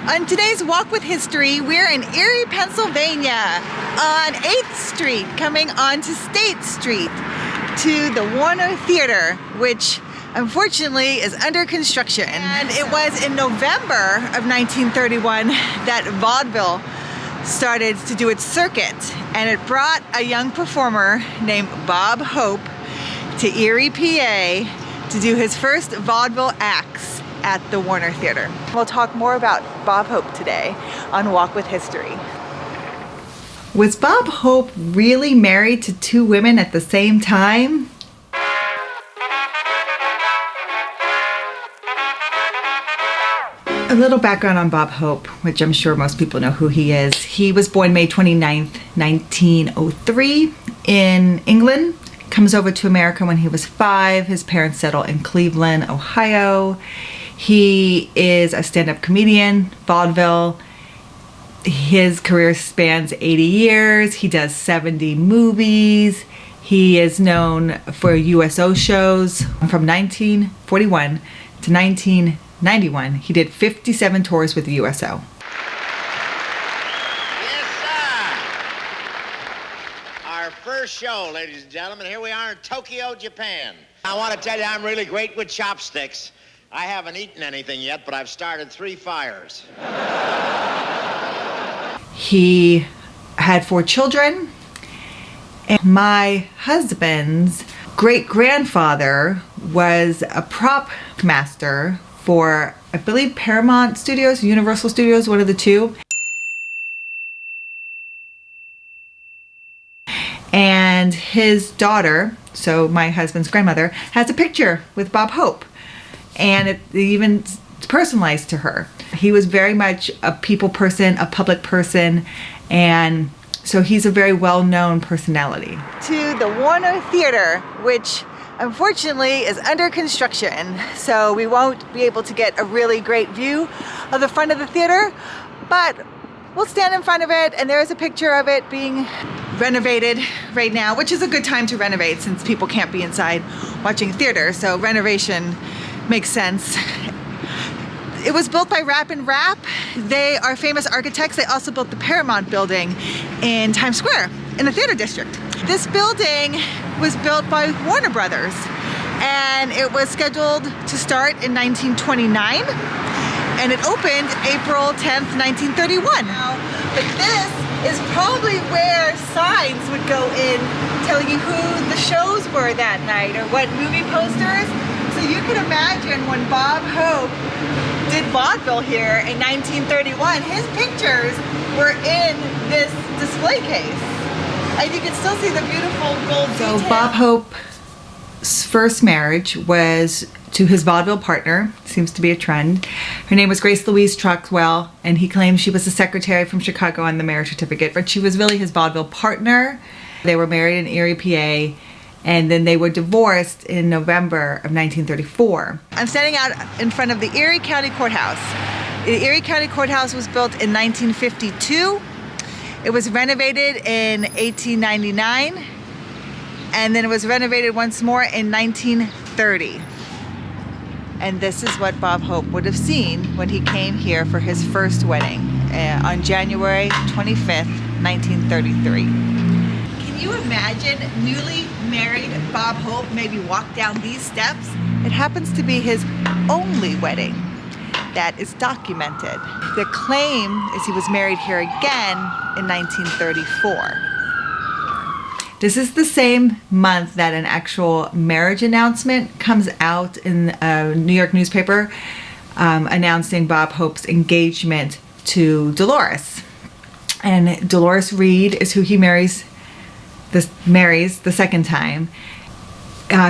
On today's Walk with History, we're in Erie, Pennsylvania on 8th Street, coming onto State Street to the Warner Theater, which unfortunately is under construction. And it was in November of 1931 that vaudeville started to do its circuit, and it brought a young performer named Bob Hope to Erie, PA to do his first vaudeville acts at the Warner Theater. We'll talk more about Bob Hope today on Walk with History. Was Bob Hope really married to two women at the same time? A little background on Bob Hope, which I'm sure most people know who he is. He was born May 29th, 1903 in England. Comes over to America when he was 5. His parents settled in Cleveland, Ohio. He is a stand-up comedian, vaudeville. His career spans 80 years. He does 70 movies. He is known for USO shows from 1941 to 1991. He did 57 tours with the USO. Yes, sir. Our first show, ladies and gentlemen. Here we are in Tokyo, Japan. I want to tell you I'm really great with chopsticks. I haven't eaten anything yet, but I've started 3 fires. He had 4 children, and my husband's great-grandfather was a prop master for, I believe, Paramount Studios, Universal Studios, one of the two. And his daughter, so my husband's grandmother, has a picture with Bob Hope. And it even personalized to her. He was very much a people person, a public person, and so he's a very well-known personality. To the Warner Theater, which unfortunately is under construction, so we won't be able to get a really great view of the front of the theater, but we'll stand in front of it, and there is a picture of it being renovated right now, which is a good time to renovate since people can't be inside watching theater, so renovation makes sense. It was built by Rapp & Rapp. They are famous architects. They also built the Paramount building in Times Square in the theater district. This building was built by Warner Brothers, and it was scheduled to start in 1929, and it opened April 10th, 1931. But this is probably where signs would go in telling you who the shows were that night or what movie posters. So you can imagine when Bob Hope did vaudeville here in 1931, his pictures were in this display case. And you can still see the beautiful gold detail. So Bob Hope's first marriage was to his vaudeville partner, seems to be a trend. Her name was Grace Louise Troxell, and he claimed she was a secretary from Chicago on the marriage certificate, but she was really his vaudeville partner. They were married in Erie, PA, and then they were divorced in November of 1934. I'm standing out in front of the Erie County Courthouse. The Erie County Courthouse was built in 1952. It was renovated in 1899, and then it was renovated once more in 1930. And this is what Bob Hope would have seen when he came here for his first wedding on January 25th, 1933. Can you imagine newly married Bob Hope maybe walk down these steps? It happens to be his only wedding that is documented. The claim is he was married here again in 1934. This is the same month that an actual marriage announcement comes out in a New York newspaper announcing Bob Hope's engagement to Dolores. And Dolores Reed is who he marries the second time.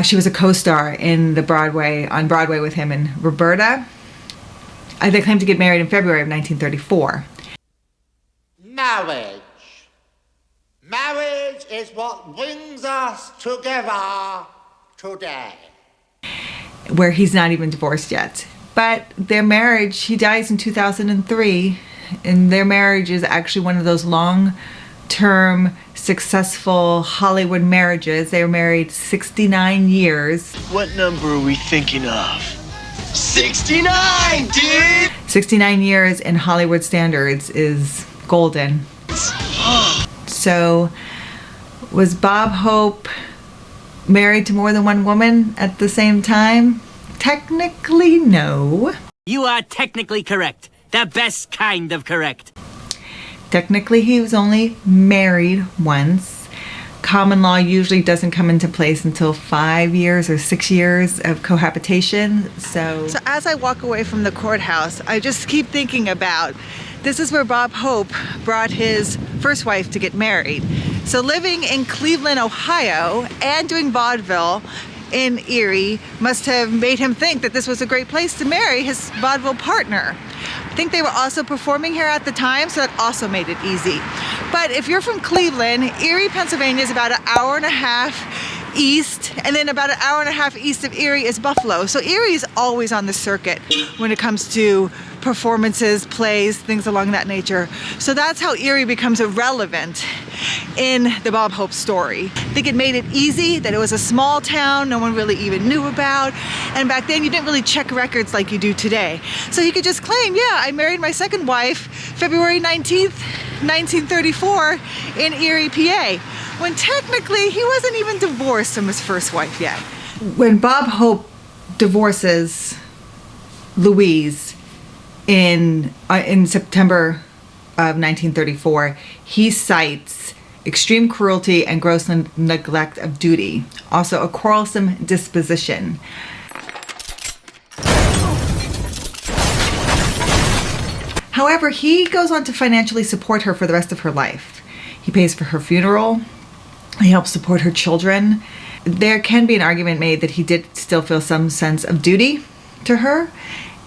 She was a co-star in on Broadway with him in Roberta. They claimed to get married in February of 1934. Marriage. Marriage is what brings us together today. Where he's not even divorced yet. But their marriage, he dies in 2003, and their marriage is actually one of those long-term, successful Hollywood marriages. They were married 69 years. What number are we thinking of? 69, dude! 69 years in Hollywood standards is golden. So, was Bob Hope married to more than one woman at the same time? Technically, no. You are technically correct. The best kind of correct. Technically, he was only married once. Common law usually doesn't come into place until 5 years or 6 years of cohabitation. So as I walk away from the courthouse, I just keep thinking about, this is where Bob Hope brought his first wife to get married. So living in Cleveland, Ohio, and doing vaudeville in Erie must have made him think that this was a great place to marry his vaudeville partner. I think they were also performing here at the time, so that also made it easy. But if you're from Cleveland, Erie, Pennsylvania is about an hour and a half east, and then about an hour and a half east of Erie is Buffalo. So Erie is always on the circuit when it comes to performances, plays, things along that nature. So that's how Erie becomes irrelevant in the Bob Hope story. I think it made it easy that it was a small town no one really even knew about, and back then you didn't really check records like you do today. So he could just claim, yeah, I married my second wife February 19th, 1934 in Erie, PA, when technically he wasn't even divorced from his first wife yet. When Bob Hope divorces Louise in September of 1934, he cites extreme cruelty and gross neglect of duty, also a quarrelsome disposition. However, he goes on to financially support her for the rest of her life. He pays for her funeral, he helps support her children. There can be an argument made that he did still feel some sense of duty to her,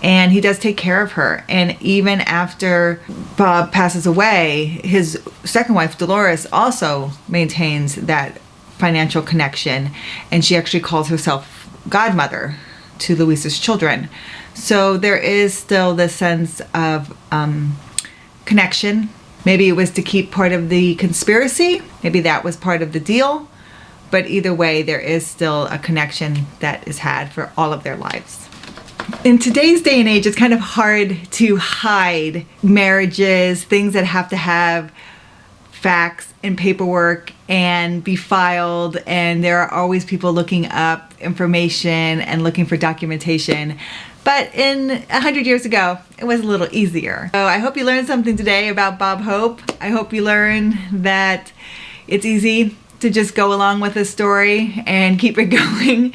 and he does take care of her. And even after Bob passes away, his second wife, Dolores, also maintains that financial connection, and she actually calls herself godmother to Louise's children. So there is still this sense of connection. Maybe it was to keep part of the conspiracy. Maybe that was part of the deal. But either way, there is still a connection that is had for all of their lives. In today's day and age, it's kind of hard to hide marriages, things that have to have facts and paperwork and be filed, and there are always people looking up information and looking for documentation. But 100 years ago, it was a little easier. So I hope you learned something today about Bob Hope. I hope you learned that it's easy to just go along with a story and keep it going,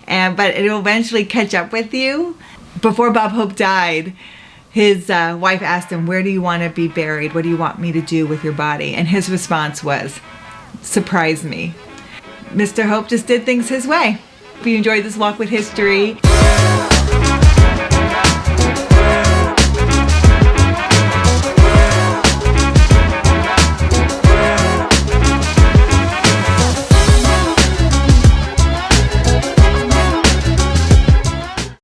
but it'll eventually catch up with you. Before Bob Hope died, his wife asked him, "Where do you want to be buried? What do you want me to do with your body?" And his response was, "Surprise me." Mr. Hope just did things his way. If you enjoyed this walk with history,